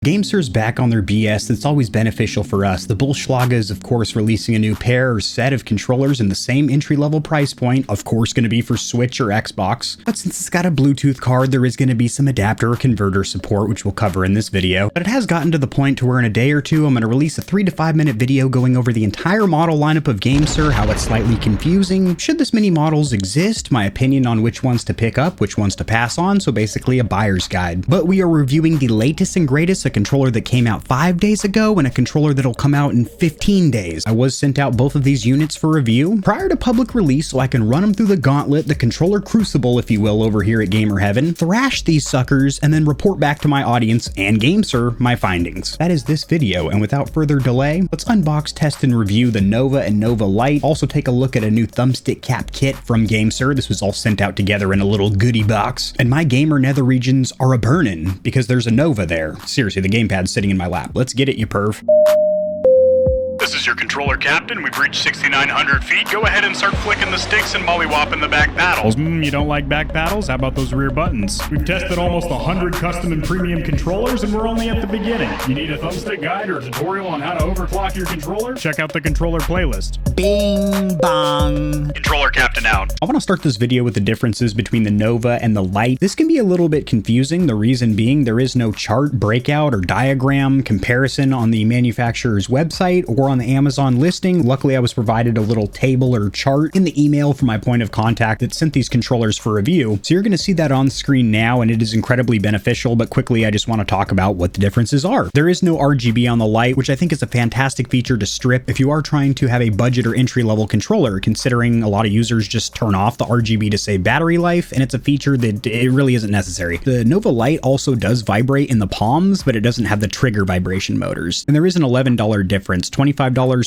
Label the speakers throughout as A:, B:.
A: GameSir's back on their BS that's always beneficial for us. The Bullschlager is of course releasing a new pair or set of controllers in the same entry-level price point, of course going to be for Switch or Xbox, but since it's got a Bluetooth card, there is going to be some adapter or converter support, which we'll cover in this video. But it has gotten to the point to where in a day or two, I'm going to release a 3 to 5 minute video going over the entire model lineup of GameSir, how it's slightly confusing, should this many models exist, my opinion on which ones to pick up, which ones to pass on, so basically a buyer's guide. But we are reviewing the latest and greatest, a controller that came out 5 days ago and a controller that'll come out in 15 days. I was sent out both of these units for review prior to public release so I can run them through the gauntlet, the controller crucible if you will, over here at GamerHeaven, thrash these suckers, and then report back to my audience and GameSir my findings. That is this video, and without further delay, let's unbox, test, and review the Nova and Nova Lite. Also take a look at a new thumbstick cap kit from GameSir. This was all sent out together in a little goodie box. And my gamer nether regions are a-burnin' because there's a Nova there. Seriously, the gamepad's sitting in my lap. Let's get it, you perv.
B: This is your controller captain. We've reached 6,900 feet. Go ahead and start flicking the sticks and mollywopping the back paddles.
C: You don't like back paddles? How about those rear buttons? We've tested almost 100 custom and premium controllers, and we're only at the beginning. You need a thumbstick guide or a tutorial on how to overclock your controller? Check out the controller playlist.
A: Bing bong.
B: Controller captain out.
A: I want to start this video with the differences between the Nova and the Lite. This can be a little bit confusing, the reason being there is no chart breakout or diagram comparison on the manufacturer's website or on the Amazon listing. Luckily, I was provided a little table or chart in the email from my point of contact that sent these controllers for review. So you're going to see that on screen now, and it is incredibly beneficial, but quickly, I just want to talk about what the differences are. There is no RGB on the Lite, which I think is a fantastic feature to strip if you are trying to have a budget or entry-level controller, considering a lot of users just turn off the RGB to save battery life, and it's a feature that it really isn't necessary. The Nova Lite also does vibrate in the palms, but it doesn't have the trigger vibration motors. And there is an $11 difference, $25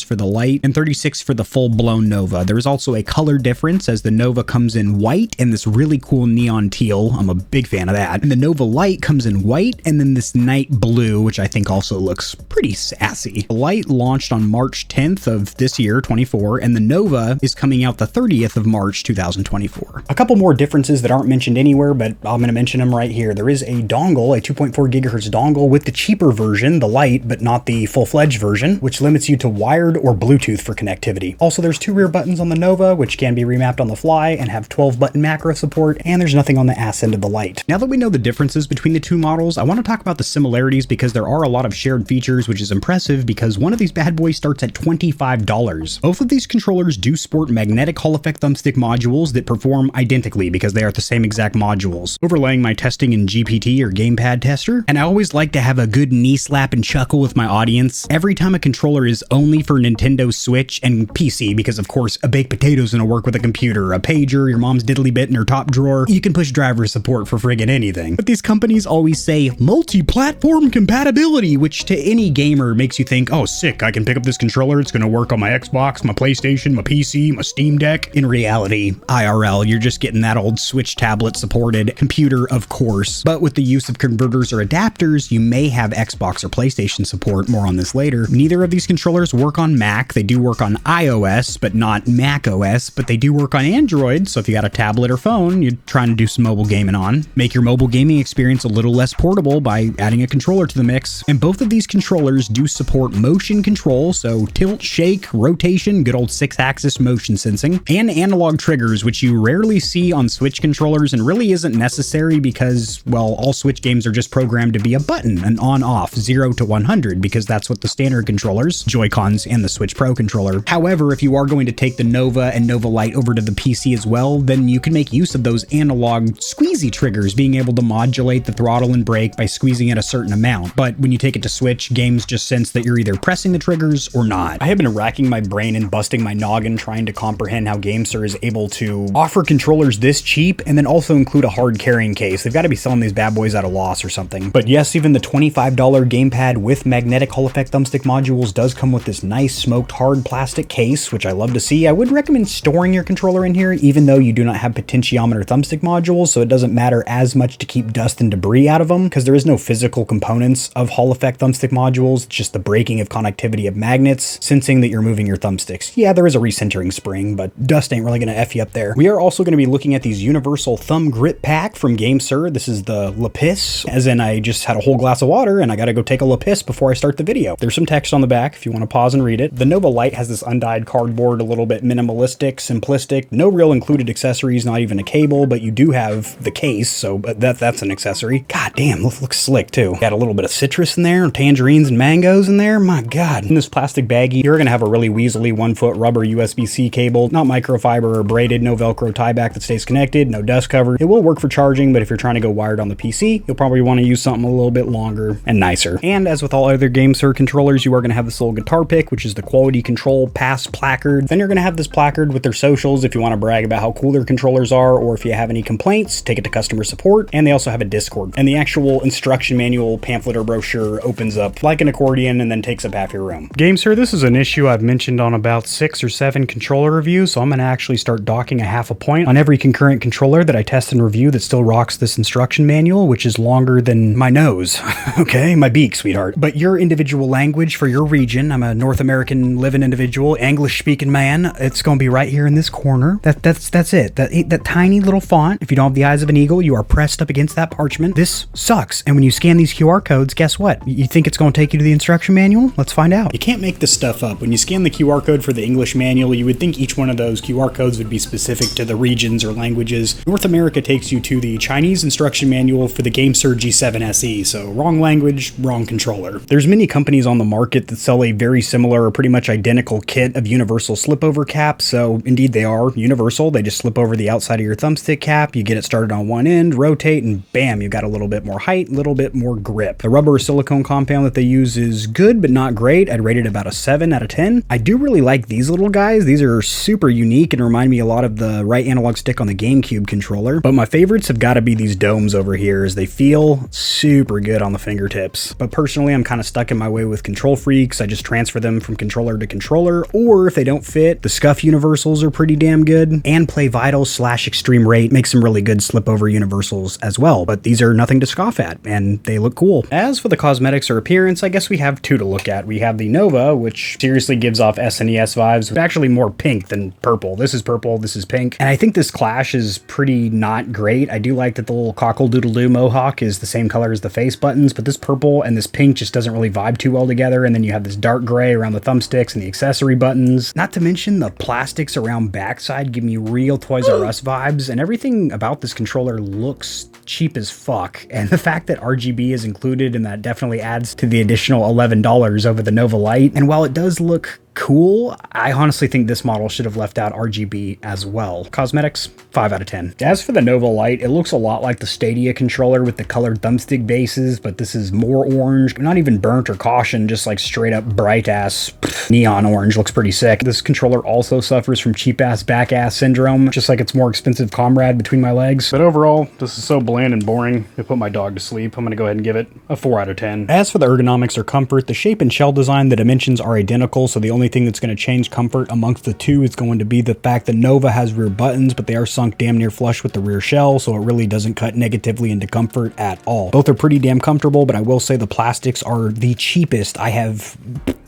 A: for the Lite and $36 for the full-blown Nova. There is also a color difference as the Nova comes in white and this really cool neon teal. I'm a big fan of that. And the Nova Lite comes in white and then this night blue, which I think also looks pretty sassy. The Lite launched on March 10th of this year, 24, and the Nova is coming out the 30th of March, 2024. A couple more differences that aren't mentioned anywhere, but I'm going to mention them right here. There is a dongle, a 2.4 gigahertz dongle with the cheaper version, the Lite, but not the full-fledged version, which limits you to wired or Bluetooth for connectivity. Also, there's 2 rear buttons on the Nova, which can be remapped on the fly and have 12-button macro support, and there's nothing on the ass end of the Lite. Now that we know the differences between the two models, I want to talk about the similarities because there are a lot of shared features, which is impressive because one of these bad boys starts at $25. Both of these controllers do sport magnetic Hall effect thumbstick modules that perform identically because they are the same exact modules. Overlaying my testing in GPT or gamepad tester, and I always like to have a good knee slap and chuckle with my audience every time a controller is only for Nintendo Switch and PC, because of course a baked potato's gonna work with a computer, a pager, your mom's diddly bit in her top drawer. You can push driver support for friggin' anything. But these companies always say multi-platform compatibility, which to any gamer makes you think, oh sick, I can pick up this controller, it's gonna work on my Xbox, my PlayStation, my PC, my Steam Deck. In reality, IRL, you're just getting that old Switch tablet supported computer, of course. But with the use of converters or adapters, you may have Xbox or PlayStation support. More on this later. Neither of these controllers work on Mac. They do work on iOS, but not Mac OS, but they do work on Android. So if you got a tablet or phone you're trying to do some mobile gaming on, make your mobile gaming experience a little less portable by adding a controller to the mix. And both of these controllers do support motion control, so tilt, shake, rotation, good old 6-axis motion sensing, and analog triggers, which you rarely see on Switch controllers and really isn't necessary because, well, all Switch games are just programmed to be a button, an on-off, 0 to 100, because that's what the standard controllers, Joy-Cons, and the Switch Pro controller. However, if you are going to take the Nova and Nova Lite over to the PC as well, then you can make use of those analog squeezy triggers, being able to modulate the throttle and brake by squeezing at a certain amount. But when you take it to Switch, games just sense that you're either pressing the triggers or not. I have been racking my brain and busting my noggin trying to comprehend how GameSir is able to offer controllers this cheap and then also include a hard carrying case. They've got to be selling these bad boys at a loss or something. But yes, even the $25 gamepad with magnetic Hall effect thumbstick modules does come with this this nice smoked hard plastic case, which I love to see. I would recommend storing your controller in here, even though you do not have potentiometer thumbstick modules, so it doesn't matter as much to keep dust and debris out of them, because there is no physical components of Hall effect thumbstick modules, just the breaking of connectivity of magnets, sensing that you're moving your thumbsticks. Yeah, there is a recentering spring, but dust ain't really gonna F you up there. We are also gonna be looking at these universal thumb grip pack from GameSir. This is the Lapis, as in I just had a whole glass of water and I gotta go take a Lapis before I start the video. There's some text on the back if you want to pause and read it. The Nova Lite has this undyed cardboard, a little bit minimalistic, simplistic, no real included accessories, not even a cable, but you do have the case, so that's an accessory. God damn, looks slick too. Got a little bit of citrus in there, tangerines and mangoes in there, my God. In this plastic baggie, you're gonna have a really weaselly 1-foot rubber USB-C cable, not microfiber or braided, no Velcro tieback that stays connected, no dust cover. It will work for charging, but if you're trying to go wired on the PC, you'll probably want to use something a little bit longer and nicer. And as with all other GameSir controllers, you are going to have this little guitar pick, which is the quality control pass placard. Then you're going to have this placard with their socials if you want to brag about how cool their controllers are, or if you have any complaints, take it to customer support. And they also have a Discord. And the actual instruction manual pamphlet or brochure opens up like an accordion and then takes up half your room.
C: GameSir, this is an issue I've mentioned on about 6 or 7 controller reviews, so I'm going to actually start docking a half a point on every concurrent controller that I test and review that still rocks this instruction manual, which is longer than my nose. Okay, my beak, sweetheart. But your individual language for your region, I'm a North American living individual, English speaking man, it's going to be right here in this corner. That's it. That tiny little font. If you don't have the eyes of an eagle, you are pressed up against that parchment. This sucks. And when you scan these QR codes, guess what? You think it's going to take you to the instruction manual? Let's find out.
A: You can't make this stuff up. When you scan the QR code for the English manual, you would think each one of those QR codes would be specific to the regions or languages. North America takes you to the Chinese instruction manual for the GameSir G7 SE, so wrong language, wrong controller. There's many companies on the market that sell a very similar or pretty much identical kit of universal slipover caps, so indeed they are universal. They just slip over the outside of your thumbstick cap, you get it started on one end, rotate, and bam, you got a little bit more height, a little bit more grip. The rubber or silicone compound that they use is good, but not great. I'd rate it about a 7 out of 10. I do really like these little guys. These are super unique and remind me a lot of the right analog stick on the GameCube controller, but my favorites have got to be these domes over here, as they feel super good on the fingertips. But personally, I'm kind of stuck in my way with KontrolFreeks. I just transfer them from controller to controller, or if they don't fit, the Scuff universals are pretty damn good, and Play Vital / ExtremeRate makes some really good slipover universals as well, but these are nothing to scoff at, and they look cool. As for the cosmetics or appearance, I guess we have two to look at. We have the Nova, which seriously gives off SNES vibes, with actually more pink than purple. This is purple, this is pink, and I think this clash is pretty not great. I do like that the little cockle-doodle-doo mohawk is the same color as the face buttons, but this purple and this pink just doesn't really vibe too well together, and then you have this dark gray around the thumbsticks and the accessory buttons. Not to mention the plastics around backside give me real Toys R Us vibes, and everything about this controller looks cheap as fuck, and the fact that RGB is included and that definitely adds to the additional $11 over the Nova Lite. And while it does look cool, I honestly think this model should have left out RGB as well. Cosmetics, 5 out of 10. As for the Nova Lite, it looks a lot like the Stadia controller with the colored thumbstick bases, but this is more orange, not even burnt or caution, just like straight up bright ass neon orange. Looks pretty sick. This controller also suffers from cheap ass back ass syndrome, just like its more expensive comrade between my legs. But overall, this is so bland and boring, it put my dog to sleep. I'm gonna go ahead and give it a 4 out of 10. As for the ergonomics or comfort, the shape and shell design, the dimensions are identical, so the only thing that's going to change comfort amongst the two is going to be the fact that Nova has rear buttons, but they are sunk damn near flush with the rear shell, so it really doesn't cut negatively into comfort at all. Both are pretty damn comfortable, but I will say the plastics are the cheapest I have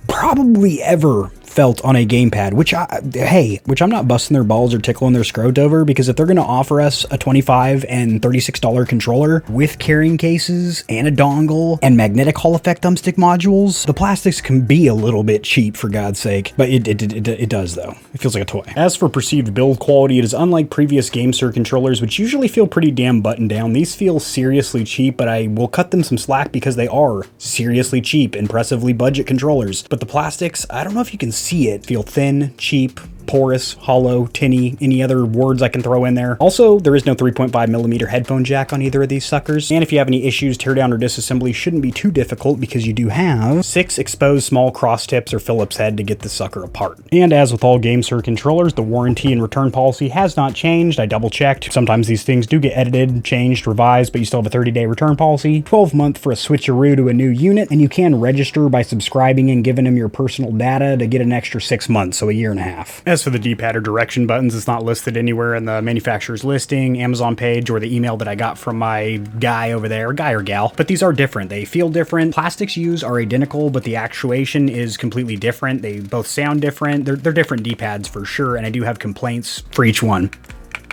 A: probably ever felt on a gamepad, which I'm not busting their balls or tickling their scrot over, because if they're going to offer us a $25 and $36 controller with carrying cases and a dongle and magnetic Hall effect thumbstick modules, the plastics can be a little bit cheap, for God's sake. But it does though. It feels like a toy. As for perceived build quality, it is unlike previous GameSir controllers, which usually feel pretty damn buttoned down. These feel seriously cheap, but I will cut them some slack because they are seriously cheap, impressively budget controllers. But the plastics, I don't know if you can see it, feel thin, cheap, porous, hollow, tinny, any other words I can throw in there. Also, there is no 3.5mm headphone jack on either of these suckers. And if you have any issues, teardown or disassembly shouldn't be too difficult because you do have 6 exposed small cross tips or Phillips head to get the sucker apart. And as with all GameSir controllers, the warranty and return policy has not changed. I double checked. Sometimes these things do get edited, changed, revised, but you still have a 30-day return policy, 12-month for a switcheroo to a new unit, and you can register by subscribing and giving them your personal data to get an extra 6 months, so a year and a half. As for the D-pad or direction buttons, it's not listed anywhere in the manufacturer's listing, Amazon page, or the email that I got from my guy over there, guy or gal, but these are different. They feel different. Plastics used are identical, but the actuation is completely different. They both sound different. They're different D-pads for sure, and I do have complaints for each one.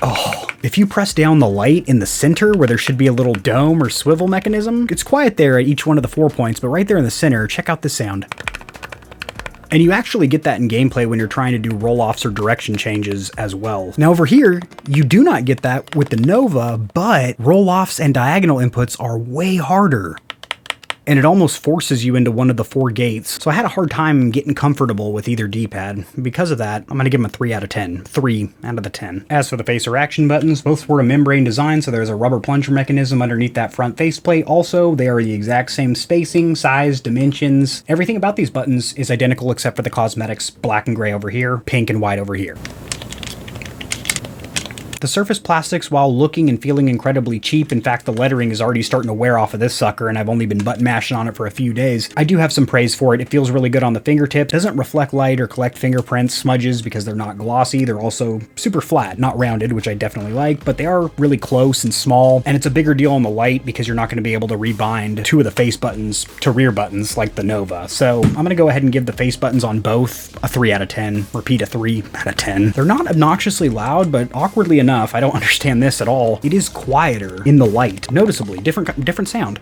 A: Oh, if you press down the light in the center where there should be a little dome or swivel mechanism, it's quiet there at each one of the 4 points, but right there in the center, check out this sound. And you actually get that in gameplay when you're trying to do roll-offs or direction changes as well. Now over here, you do not get that with the Nova, but roll-offs and diagonal inputs are way harder. And it almost forces you into one of the 4 gates. So I had a hard time getting comfortable with either D-pad. Because of that, I'm going to give them a 3 out of 10. 3 out of the 10. As for the face or action buttons, both were a membrane design, so there's a rubber plunger mechanism underneath that front faceplate. Also, they are the exact same spacing, size, dimensions. Everything about these buttons is identical except for the cosmetics, black and gray over here, pink and white over here. The surface plastics, while looking and feeling incredibly cheap, in fact the lettering is already starting to wear off of this sucker and I've only been button mashing on it for a few days, I do have some praise for it. It feels really good on the fingertips, doesn't reflect light or collect fingerprints, smudges because they're not glossy, they're also super flat, not rounded, which I definitely like, but they are really close and small, and it's a bigger deal on the light because you're not going to be able to rebind 2 of the face buttons to rear buttons like the Nova. So I'm going to go ahead and give the face buttons on both a 3 out of 10, repeat a 3 out of 10. They're not obnoxiously loud, but awkwardly enough, I don't understand this at all. It is quieter in the light, noticeably different sound.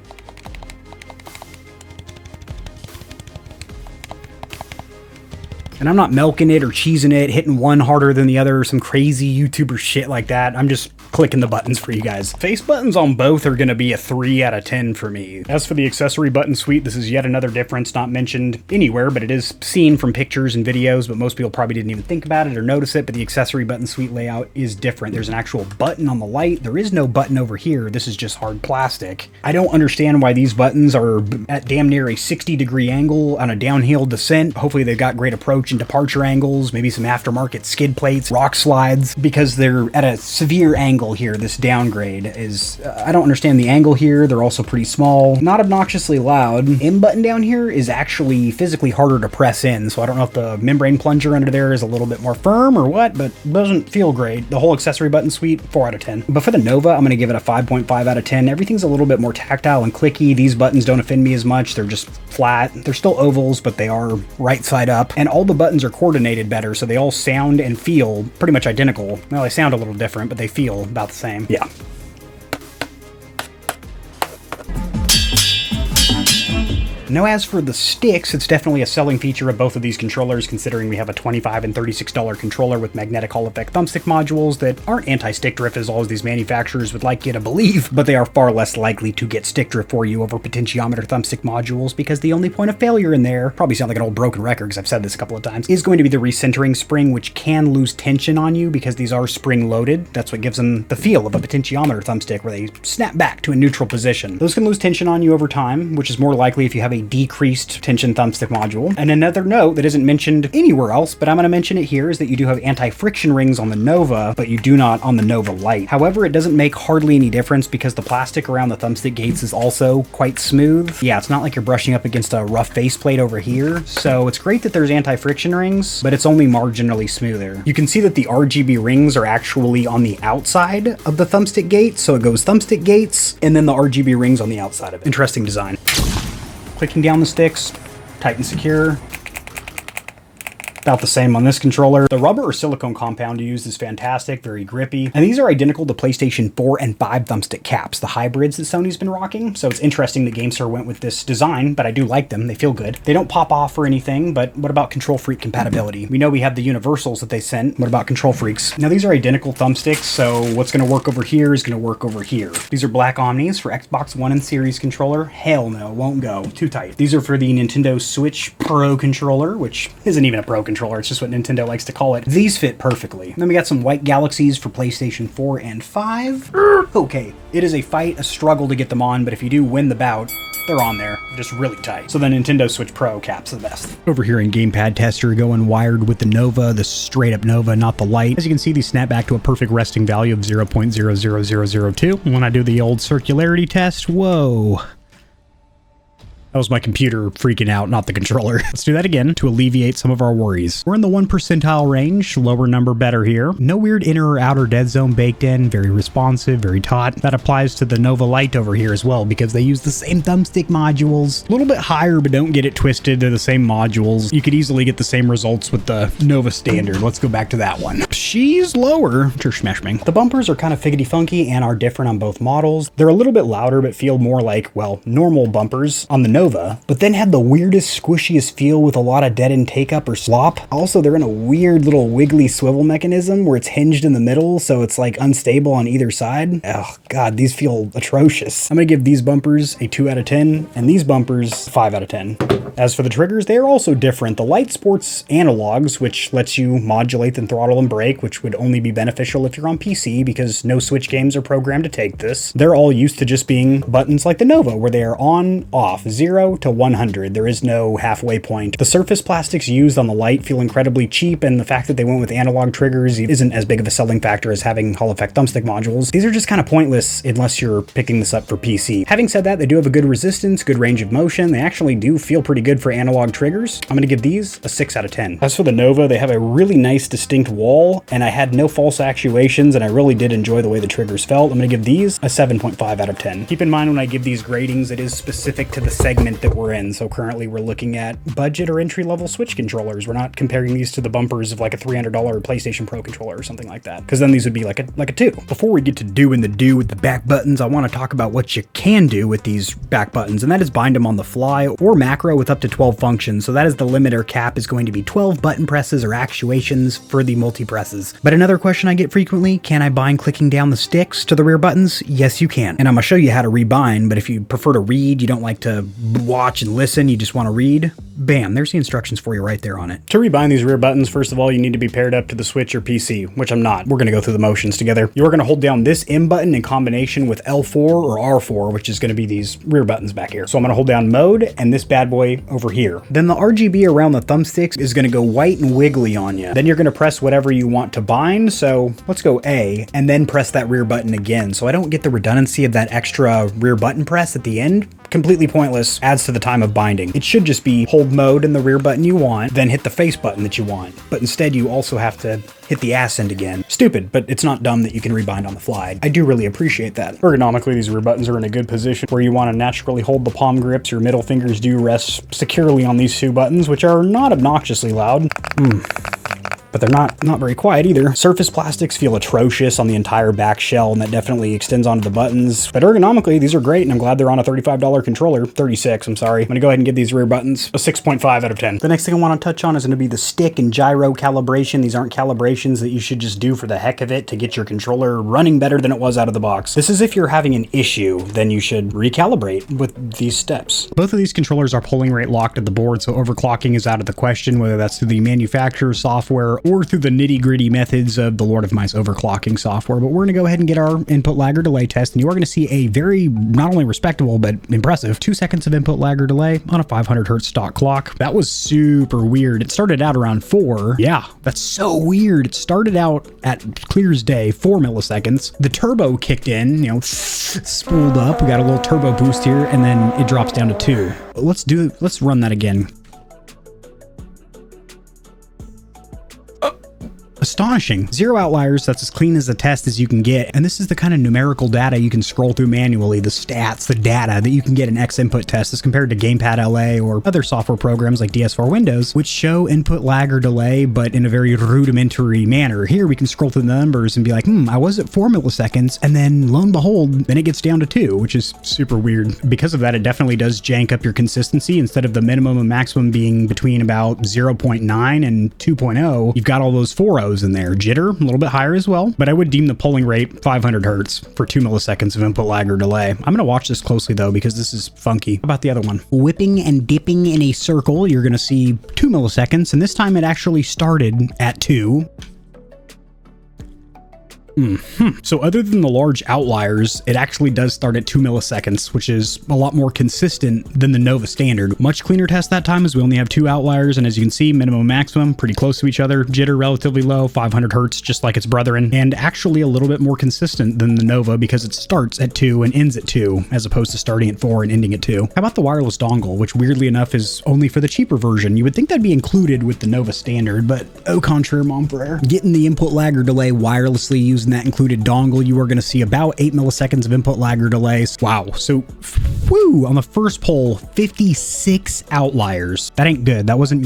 A: And I'm not milking it or cheesing it, hitting one harder than the other, or some crazy YouTuber shit like that. I'm just clicking the buttons for you guys. Face buttons on both are going to be a 3 out of 10 for me. As for the accessory button suite, this is yet another difference not mentioned anywhere, but it is seen from pictures and videos, but most people probably didn't even think about it or notice it, but the accessory button suite layout is different. There's an actual button on the light. There is no button over here. This is just hard plastic. I don't understand why these buttons are at damn near a 60-degree angle on a downhill descent. Hopefully they've got great approach and departure angles, maybe some aftermarket skid plates, rock slides, because they're at a severe angle here. This downgrade is, I don't understand the angle here. They're also pretty small, not obnoxiously loud. M button down here is actually physically harder to press in, so I don't know if the membrane plunger under there is a little bit more firm or what, but doesn't feel great. The whole accessory button suite, 4 out of 10. But for the Nova, I'm going to give it a 5.5 out of 10. Everything's a little bit more tactile and clicky. These buttons don't offend me as much. They're just flat. They're still ovals, but they are right side up. And all the buttons are coordinated better, so they all sound and feel pretty much identical. Well, they sound a little different, but they feel about the same. Yeah. Now as for the sticks, it's definitely a selling feature of both of these controllers, considering we have a $25 and $36 controller with magnetic Hall effect thumbstick modules that aren't anti-stick drift as all of these manufacturers would like you to believe, but they are far less likely to get stick drift for you over potentiometer thumbstick modules because the only point of failure in there, probably sound like an old broken record because I've said this a couple of times, is going to be the recentering spring, which can lose tension on you because these are spring loaded. That's what gives them the feel of a potentiometer thumbstick where they snap back to a neutral position. Those can lose tension on you over time, which is more likely if you have a decreased tension thumbstick module. And another note that isn't mentioned anywhere else, but I'm going to mention it here, is that you do have anti-friction rings on the Nova, but you do not on the Nova Lite. However, it doesn't make hardly any difference because the plastic around the thumbstick gates is also quite smooth. Yeah, it's not like you're brushing up against a rough faceplate over here, so it's great that there's anti-friction rings, but it's only marginally smoother. You can see that the RGB rings are actually on the outside of the thumbstick gate, so it goes thumbstick gates, and then the RGB rings on the outside of it. Interesting design. Clicking down the sticks, tight and secure. About the same on this controller. The rubber or silicone compound used is fantastic, very grippy. And these are identical to PlayStation 4 and 5 thumbstick caps, the hybrids that Sony's been rocking. So it's interesting that GameSir went with this design, but I do like them. They feel good. They don't pop off or anything, but what about KontrolFreek compatibility? We know we have the universals that they sent. What about KontrolFreeks? Now these are identical thumbsticks, so what's going to work over here is going to work over here. These are black Omnis for Xbox One and Series controller. Hell no, won't go. Too tight. These are for the Nintendo Switch Pro controller, which isn't even a Pro controller. controller. It's just what Nintendo likes to call it. These fit perfectly. Then we got some white Galaxies for PlayStation 4 and 5. Okay, it is a fight, a struggle to get them on, but if you do win the bout, they're on there, just really tight. So the Nintendo Switch Pro cap's the best. Over here in Gamepad Tester, going wired with the Nova, the straight up Nova, not the Lite. As you can see, these snap back to a perfect resting value of 0.00002. When I do the old circularity test, whoa. That was my computer freaking out, not the controller. Let's do that again to alleviate some of our worries. We're in the 1 percentile range, lower number better here. No weird inner or outer dead zone baked in, very responsive, very taut. That applies to the Nova Lite over here as well because they use the same thumbstick modules. A little bit higher, but don't get it twisted. They're the same modules. You could easily get the same results with the Nova Standard. Let's go back to that one. She's lower. Schmashming. The bumpers are kind of figgity funky and are different on both models. They're a little bit louder, but feel more like, well, normal bumpers on the Nova, but then had the weirdest, squishiest feel with a lot of dead end take up or slop. Also, they're in a weird little wiggly swivel mechanism where it's hinged in the middle, so it's like unstable on either side. Oh God, these feel atrocious. I'm gonna give these bumpers a 2 out of 10 and these bumpers 5 out of 10. As for the triggers, they are also different. The Lite sports analogs, which lets you modulate and throttle and brake, which would only be beneficial if you're on PC because no Switch games are programmed to take this. They're all used to just being buttons like the Nova, where they are on, off, 0 to 100. There is no halfway point. The surface plastics used on the Lite feel incredibly cheap, and the fact that they went with analog triggers isn't as big of a selling factor as having Hall Effect thumbstick modules. These are just kind of pointless unless you're picking this up for PC. Having said that, they do have a good resistance, good range of motion. They actually do feel pretty good for analog triggers. I'm going to give these a 6 out of 10. As for the Nova, they have a really nice distinct wall, and I had no false actuations, and I really did enjoy the way the triggers felt. I'm going to give these a 7.5 out of 10. Keep in mind when I give these gradings, it is specific to the segment that we're in. So currently we're looking at budget or entry-level Switch controllers. We're not comparing these to the bumpers of like a $300 PlayStation Pro controller or something like that, because then these would be like a 2. Before we get to doing the do with the back buttons, I want to talk about what you can do with these back buttons, and that is bind them on the fly or macro with up to 12 functions. So that is the limit or cap is going to be 12 button presses or actuations for the multi-presses. But another question I get frequently, can I bind clicking down the sticks to the rear buttons? Yes, you can. And I'm going to show you how to rebind, but if you prefer to read, you don't like to watch and listen, you just want to read, bam, there's the instructions for you right there on it. To rebind these rear buttons, first of all, you need to be paired up to the Switch or PC, which I'm not. We're going to go through the motions together. You're going to hold down this M button in combination with L4 or R4, which is going to be these rear buttons back here. So I'm going to hold down mode and this bad boy over here. Then the RGB around the thumbsticks is going to go white and wiggly on you. Then you're going to press whatever you want to bind. So let's go A and then press that rear button again. So I don't get the redundancy of that extra rear button press at the end. Completely pointless, adds to the time of binding. It should just be hold mode and the rear button you want, then hit the face button that you want. But instead you also have to hit the ass end again. Stupid, but it's not dumb that you can rebind on the fly. I do really appreciate that. Ergonomically, these rear buttons are in a good position where you want to naturally hold the palm grips. Your middle fingers do rest securely on these two buttons, which are not obnoxiously loud. But they're not very quiet either. Surface plastics feel atrocious on the entire back shell, and that definitely extends onto the buttons. But ergonomically, these are great, and I'm glad they're on a $35 controller. 36, I'm sorry. I'm gonna go ahead and give these rear buttons a 6.5 out of 10. The next thing I want to touch on is gonna be the stick and gyro calibration. These aren't calibrations that you should just do for the heck of it to get your controller running better than it was out of the box. This is if you're having an issue, then you should recalibrate with these steps. Both of these controllers are polling rate locked at the board, so overclocking is out of the question, whether that's through the manufacturer's software or through the nitty-gritty methods of the Lord of Mice overclocking software. But we're going to go ahead and get our input lag or delay test, and you are going to see a very not only respectable but impressive 2 seconds of input lag or delay on a 500 hertz stock clock. That was super weird. It started out around 4. Yeah, that's so weird. It started out at clear as day, 4 milliseconds. The turbo kicked in, you know, spooled up. We got a little turbo boost here, and then it drops down to 2. Let's run that again. Astonishing. 0 outliers, that's as clean as a test as you can get, and this is the kind of numerical data you can scroll through manually, the stats, the data that you can get in X input tests as compared to Gamepad LA or other software programs like DS4 Windows, which show input lag or delay, but in a very rudimentary manner. Here we can scroll through the numbers and be like, I was at 4 milliseconds, and then lo and behold, then it gets down to 2, which is super weird. Because of that, it definitely does jank up your consistency. Instead of the minimum and maximum being between about 0.9 and 2.0, you've got all those 4 O's in in there. Jitter, a little bit higher as well, but I would deem the polling rate 500 hertz for 2 milliseconds of input lag or delay. I'm gonna watch this closely though, because this is funky. How about the other one? Whipping and dipping in a circle, you're gonna see 2 milliseconds, and this time it actually started at 2. So other than the large outliers, it actually does start at 2 milliseconds, which is a lot more consistent than the Nova standard. Much cleaner test that time, as we only have 2 outliers, and as you can see, minimum maximum pretty close to each other. Jitter relatively low, 500 hertz, just like its brethren, and actually a little bit more consistent than the Nova because it starts at 2 and ends at 2, as opposed to starting at 4 and ending at 2. How about the wireless dongle, which weirdly enough is only for the cheaper version? You would think that'd be included with the Nova standard, but au contraire, mon frere. Getting the input lag or delay wirelessly using that included dongle, you are going to see about 8 milliseconds of input lag or delays. Wow. So, whoo, on the first poll, 56 outliers. That ain't good. That wasn't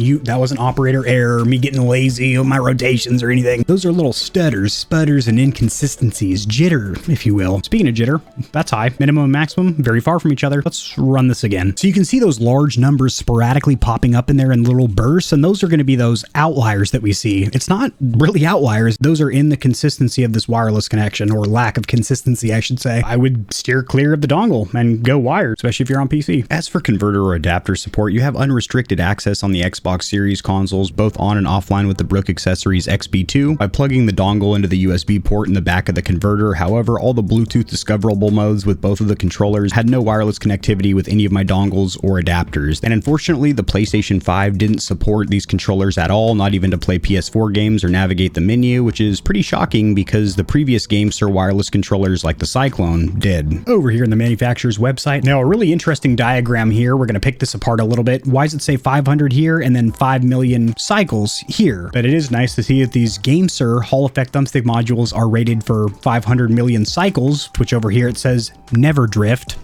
A: operator error, me getting lazy on my rotations or anything. Those are little stutters, sputters, and inconsistencies. Jitter, if you will. Speaking of jitter, that's high. Minimum and maximum, very far from each other. Let's run this again. So you can see those large numbers sporadically popping up in there in little bursts, and those are going to be those outliers that we see. It's not really outliers. Those are in the consistency of this wireless connection, or lack of consistency, I should say. I would steer clear of the dongle and go wired, especially if you're on PC. As for converter or adapter support, you have unrestricted access on the Xbox Series consoles, both on and offline with the Brook Accessories XB2 by plugging the dongle into the USB port in the back of the converter. However, all the Bluetooth discoverable modes with both of the controllers had no wireless connectivity with any of my dongles or adapters. And unfortunately, the PlayStation 5 didn't support these controllers at all, not even to play PS4 games or navigate the menu, which is pretty shocking because the previous GameSir wireless controllers like the Cyclone did. Over here in the manufacturer's website, now a really interesting diagram here. We're going to pick this apart a little bit. Why does it say 500 here and then 5 million cycles here? But it is nice to see that these GameSir Hall Effect Thumbstick modules are rated for 500 million cycles, which over here it says never drift.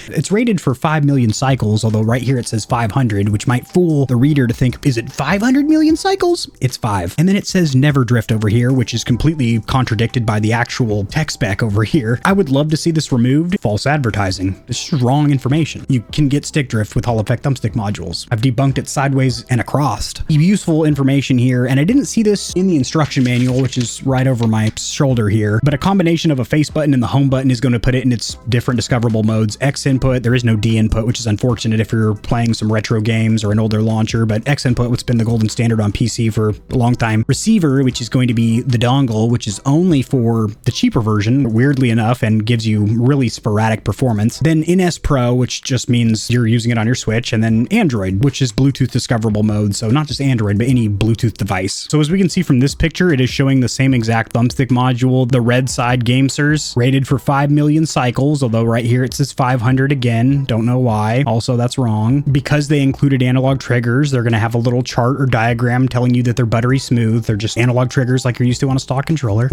A: It's rated for 5 million cycles, although right here it says 500, which might fool the reader to think, is it 500 million cycles? It's 5. And then it says never drift over here, which is completely contradicted by the actual tech spec over here. I would love to see this removed. False advertising. This is wrong information. You can get stick drift with Hall Effect Thumbstick modules. I've debunked it sideways and across. Useful information here, and I didn't see this in the instruction manual, which is right over my shoulder here, but a combination of a face button and the home button is going to put it in its different discoverable modes. X input, there is no D input, which is unfortunate if you're playing some retro games or an older launcher, but X input, what's been the golden standard on PC for a long time. Receiver, which is going to be the dongle, which is only for the cheaper version, weirdly enough, and gives you really sporadic performance. Then NS Pro, which just means you're using it on your Switch, and then Android, which is Bluetooth discoverable mode, so not just Android, but any Bluetooth device. So as we can see from this picture, it is showing the same exact thumbstick module, the red side GameSirs, rated for 5 million cycles, although right here it says 500 again, don't know why. Also, that's wrong. Because they included analog triggers, they're going to have a little chart or diagram telling you that they're buttery smooth. They're just analog triggers like you're used to on a stock controller.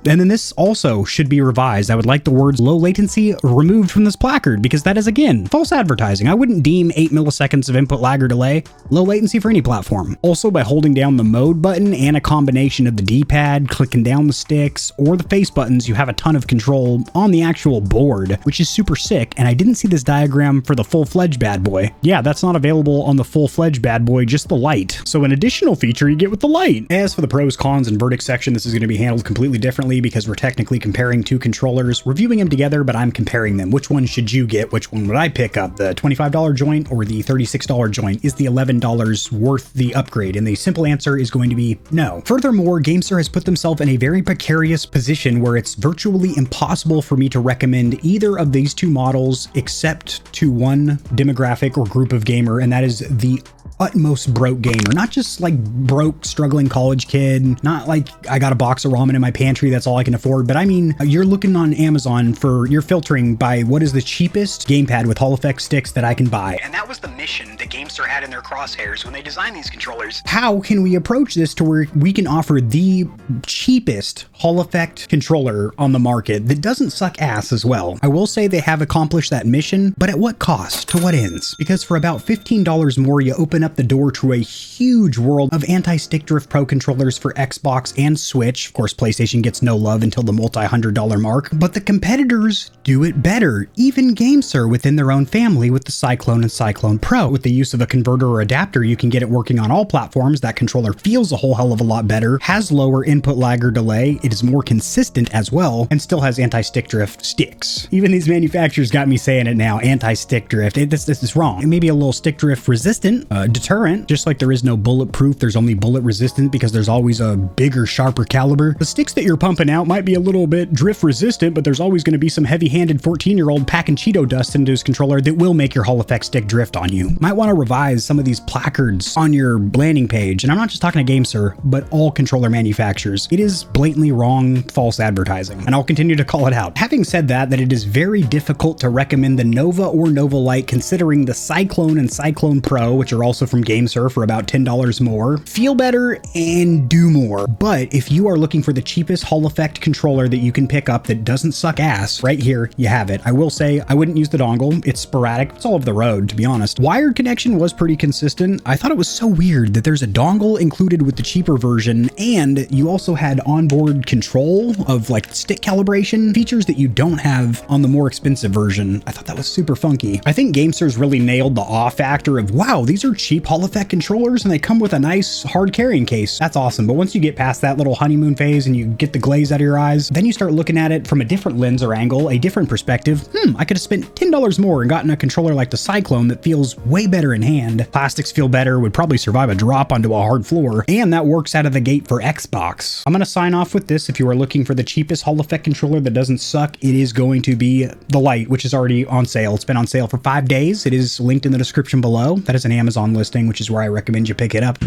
A: And then this also should be revised. I would like the words low latency removed from this placard, because that is, again, false advertising. I wouldn't deem 8 milliseconds of input lag or delay low latency for any platform. Also, by holding down the mode button and a combination of the D-pad, clicking down the sticks, or the face buttons, you have a ton of control on the actual board, which is super sick. And I didn't see this diagram for the full-fledged bad boy. Yeah, that's not available on the full-fledged bad boy, just the Lite. So an additional feature you get with the Lite. As for the pros, cons, and verdicts section, this is going to be handled completely differently because we're technically comparing two controllers, reviewing them together, but I'm comparing them. Which one should you get? Which one would I pick up? The $25 joint or the $36 joint? Is the $11 worth the upgrade? And the simple answer is going to be no. Furthermore, GameSir has put themselves in a very precarious position where it's virtually impossible for me to recommend either of these two models except to one demographic or group of gamer, and that is the utmost broke gamer. Not just like broke, struggling college kid, not like I got a box of ramen in my pantry, that's all I can afford, but I mean, you're looking on Amazon for, you're filtering by what is the cheapest gamepad with Hall Effect sticks that I can buy. And that was the mission that GameSir had in their crosshairs when they designed these controllers. How can we approach this to where we can offer the cheapest Hall Effect controller on the market that doesn't suck ass as well? I will say they have accomplished that mission, but at what cost? To what ends? Because for about $15 more, you open up up the door to a huge world of anti-stick drift pro controllers for Xbox and Switch. Of course, PlayStation gets no love until the multi-$100 mark, but the competitors do it better. Even GameSir within their own family with the Cyclone and Cyclone Pro. With the use of a converter or adapter, you can get it working on all platforms. That controller feels a whole hell of a lot better, has lower input lag or delay, it is more consistent as well, and still has anti-stick drift sticks. Even these manufacturers got me saying it now, anti-stick drift. This is wrong. It may be a little stick drift resistant, deterrent, just like there is no bulletproof, there's only bullet resistant because there's always a bigger, sharper caliber. The sticks that you're pumping out might be a little bit drift resistant, but there's always going to be some heavy-handed 14-year-old packing Cheeto dust into his controller that will make your Hall effect stick drift on you. Might want to revise some of these placards on your landing page, and I'm not just talking to GameSir, but all controller manufacturers. It is blatantly wrong, false advertising, and I'll continue to call it out. Having said that it is very difficult to recommend the Nova or Nova Lite, considering the Cyclone and Cyclone Pro, which are also from GameSir for about $10 more, feel better and do more. But if you are looking for the cheapest Hall effect controller that you can pick up that doesn't suck ass, right here you have it. I will say I wouldn't use the dongle. It's sporadic. It's all over the road, to be honest. Wired connection was pretty consistent. I thought it was so weird that there's a dongle included with the cheaper version, and you also had onboard control of like stick calibration features that you don't have on the more expensive version. I thought that was super funky. I think GameSir's really nailed the awe factor of, wow, these are cheap Hall effect controllers and they come with a nice hard carrying case. That's awesome. But once you get past that little honeymoon phase and you get the glaze out of your eyes, then you start looking at it from a different lens or angle, a different perspective. I could have spent $10 more and gotten a controller like the Cyclone that feels way better in hand. Plastics feel better, would probably survive a drop onto a hard floor, and that works out of the gate for Xbox. I'm going to sign off with this. If you are looking for the cheapest Hall effect controller that doesn't suck, it is going to be the Lite, which is already on sale. It's been on sale for 5 days. It is linked in the description below. That is an Amazon listing, which is where I recommend you pick it up.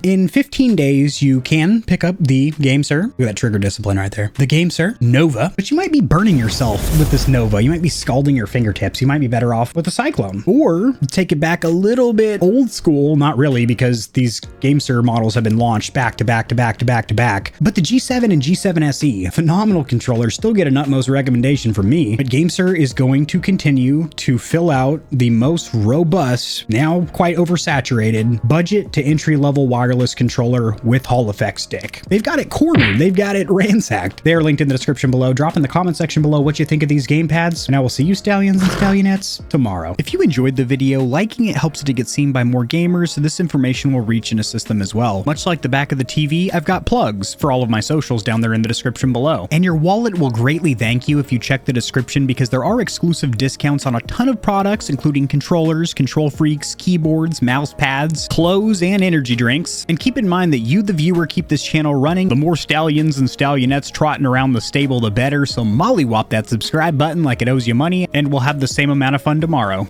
A: In 15 days, you can pick up the GameSir. Look at that trigger discipline right there. The GameSir Nova, but you might be burning yourself with this Nova. You might be scalding your fingertips. You might be better off with the Cyclone. Or take it back a little bit old school, not really, because these GameSir models have been launched back to back to back to back to back. But the G7 and G7 SE, phenomenal controllers, still get an utmost recommendation from me. But GameSir is going to continue to fill out the most robust, now quite oversaturated, budget to entry-level wireless controller with Hall effect stick. They've got it cornered. They've got it ransacked. They're linked in the description below. Drop in the comment section below what you think of these gamepads, and I will see you Stallions and Stallionettes tomorrow. If you enjoyed the video, liking it helps it to get seen by more gamers, so this information will reach and assist them as well. Much like the back of the TV, I've got plugs for all of my socials down there in the description below. And your wallet will greatly thank you if you check the description, because there are exclusive discounts on a ton of products, including controllers, KontrolFreeks, keyboards, mouse pads, clothes, and energy drinks. And keep in mind that you, the viewer, keep this channel running. The more Stallions and Stallionettes trotting around the stable, the better. So mollywop that subscribe button like it owes you money, and we'll have the same amount of fun tomorrow.